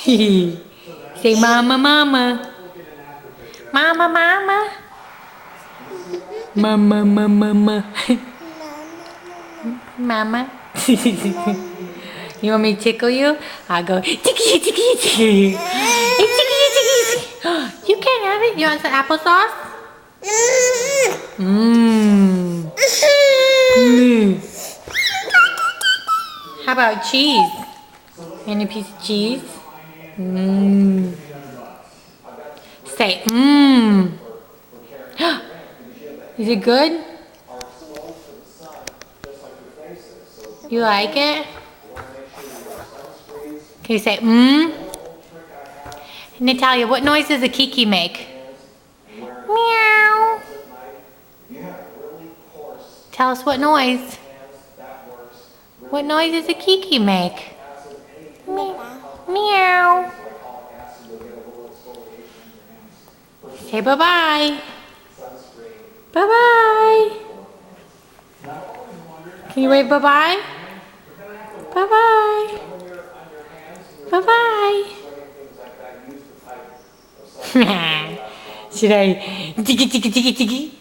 Say mama, mama. Mama, mama. Mama, mama, mama. Mama. You want me to tickle you? I'll go tickle, tickle, tickle. Hey, tickle, tickle. You can't have it. You want some applesauce? Mmm. How about cheese? Any piece of cheese? Mmm. Say mmm. Is it good? You like it? Can you say mmm? Natalya, what noise does a kiki make? Meow. Tell us what noise. What noise does a kiki make? Meow. Say bye-bye. Bye-bye. Can you wave bye-bye? Bye-bye. Bye-bye. Should I tiki tiki tiki tiki?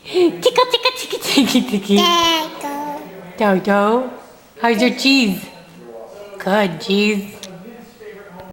Tika tika tiki tiki tiki. Dodo. How's your cheese? Good cheese.